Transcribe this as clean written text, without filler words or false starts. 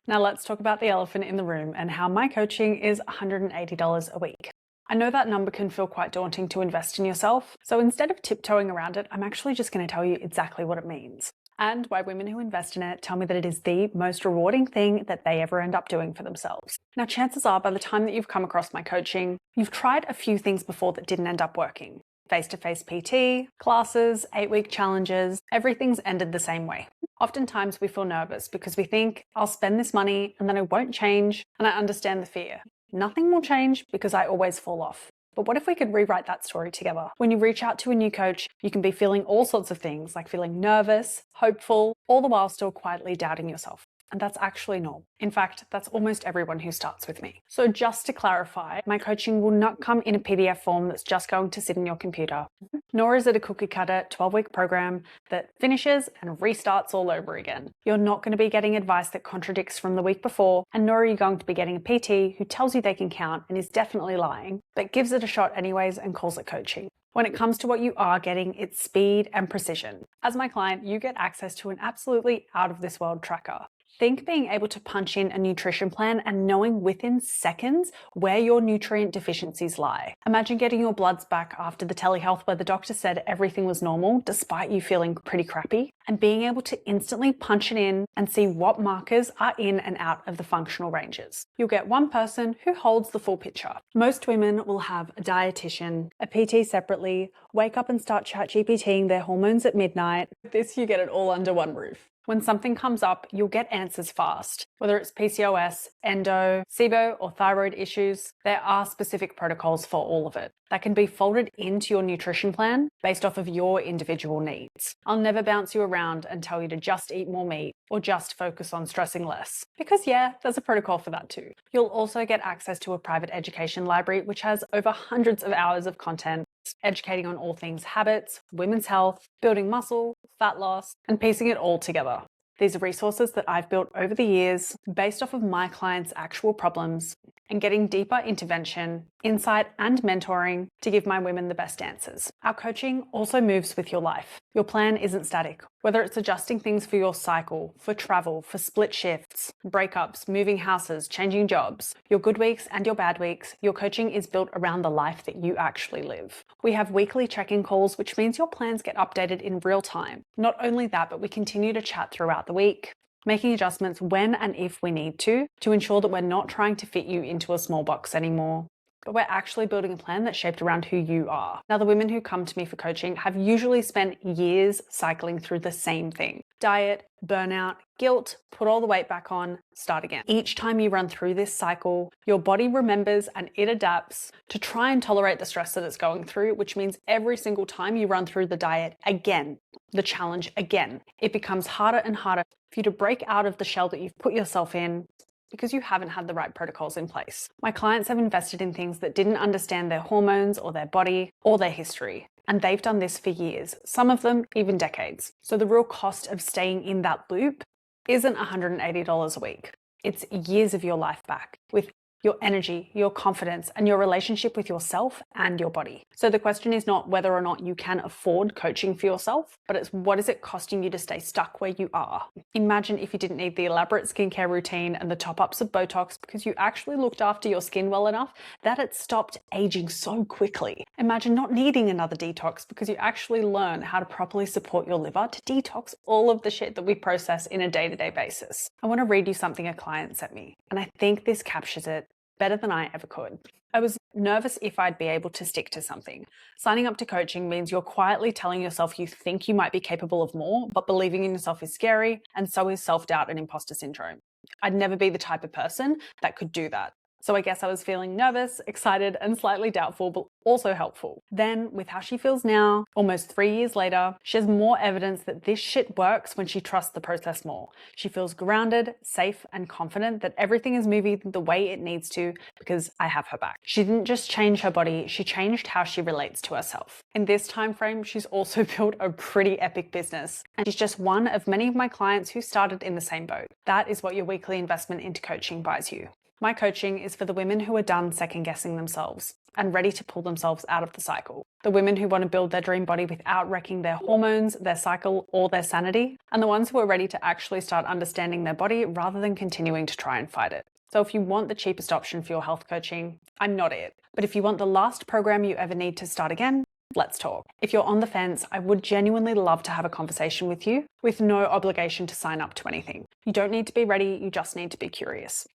Now let's talk about the elephant in the room and how my coaching is $180 a week. I know that number can feel quite daunting to invest in yourself, so instead of tiptoeing around it, I'm actually just going to tell you exactly what it means and why women who invest in it tell me that it is the most rewarding thing that they ever end up doing for themselves. Now, chances are by the time that you've come across my coaching, you've tried a few things before that didn't end up working. Face-to-face PT, classes, 8-week challenges, everything's ended the same way. Oftentimes we feel nervous because we think, I'll spend this money and then it won't change, and I understand the fear. Nothing will change because I always fall off. But what if we could rewrite that story together? When you reach out to a new coach, you can be feeling all sorts of things, like feeling nervous, hopeful, all the while still quietly doubting yourself. And that's actually normal. In fact, that's almost everyone who starts with me. So just to clarify, my coaching will not come in a PDF form that's just going to sit in your computer, nor is it a cookie cutter 12-week program that finishes and restarts all over again. You're not going to be getting advice that contradicts from the week before, and nor are you going to be getting a PT who tells you they can count and is definitely lying, but gives it a shot anyways and calls it coaching. When it comes to what you are getting, it's speed and precision. As my client, you get access to an absolutely out-of-this-world tracker. Think being able to punch in a nutrition plan and knowing within seconds where your nutrient deficiencies lie. Imagine getting your bloods back after the telehealth where the doctor said everything was normal despite you feeling pretty crappy, and being able to instantly punch it in and see what markers are in and out of the functional ranges. You'll get one person who holds the full picture. Most women will have a dietitian, a PT separately, wake up and start ChatGPTing their hormones at midnight. With this, you get it all under one roof. When something comes up, you'll get answers fast. Whether it's PCOS, endo, SIBO, or thyroid issues, there are specific protocols for all of it that can be folded into your nutrition plan based off of your individual needs. I'll never bounce you around and tell you to just eat more meat or just focus on stressing less. Because yeah, there's a protocol for that too. You'll also get access to a private education library which has over hundreds of hours of content educating on all things habits, women's health, building muscle, fat loss, and piecing it all together. These are resources that I've built over the years based off of my clients' actual problems and getting deeper intervention, insight, and mentoring to give my women the best answers. Our coaching also moves with your life. Your plan isn't static. Whether it's adjusting things for your cycle, for travel, for split shifts, breakups, moving houses, changing jobs, your good weeks and your bad weeks, your coaching is built around the life that you actually live. We have weekly check-in calls, which means your plans get updated in real time. Not only that, but we continue to chat throughout the week, making adjustments when and if we need to ensure that we're not trying to fit you into a small box anymore, but we're actually building a plan that's shaped around who you are. Now, the women who come to me for coaching have usually spent years cycling through the same thing: diet, burnout, guilt, put all the weight back on, start again. Each time you run through this cycle, your body remembers and it adapts to try and tolerate the stress that it's going through, which means every single time you run through the diet again, the challenge again, it becomes harder and harder for you to break out of the shell that you've put yourself in because you haven't had the right protocols in place. My clients have invested in things that didn't understand their hormones or their body or their history. And they've done this for years, some of them even decades. So the real cost of staying in that loop isn't $180 a week. It's years of your life back with your energy, your confidence, and your relationship with yourself and your body. So the question is not whether or not you can afford coaching for yourself, but it's what is it costing you to stay stuck where you are? Imagine if you didn't need the elaborate skincare routine and the top-ups of Botox because you actually looked after your skin well enough that it stopped aging so quickly. Imagine not needing another detox because you actually learn how to properly support your liver to detox all of the shit that we process in a day-to-day basis. I want to read you something a client sent me, and I think this captures it better than I ever could. I was nervous if I'd be able to stick to something. Signing up to coaching means you're quietly telling yourself you think you might be capable of more, but believing in yourself is scary, and so is self-doubt and imposter syndrome. I'd never be the type of person that could do that. So I guess I was feeling nervous, excited, and slightly doubtful, but also helpful. Then, with how she feels now, almost 3 years later, she has more evidence that this shit works when she trusts the process more. She feels grounded, safe, and confident that everything is moving the way it needs to because I have her back. She didn't just change her body, she changed how she relates to herself. In this time frame, she's also built a pretty epic business, and she's just one of many of my clients who started in the same boat. That is what your weekly investment into coaching buys you. My coaching is for the women who are done second guessing themselves and ready to pull themselves out of the cycle. The women who want to build their dream body without wrecking their hormones, their cycle, or their sanity. And the ones who are ready to actually start understanding their body rather than continuing to try and fight it. So if you want the cheapest option for your health coaching, I'm not it. But if you want the last program you ever need to start again, let's talk. If you're on the fence, I would genuinely love to have a conversation with you with no obligation to sign up to anything. You don't need to be ready, you just need to be curious.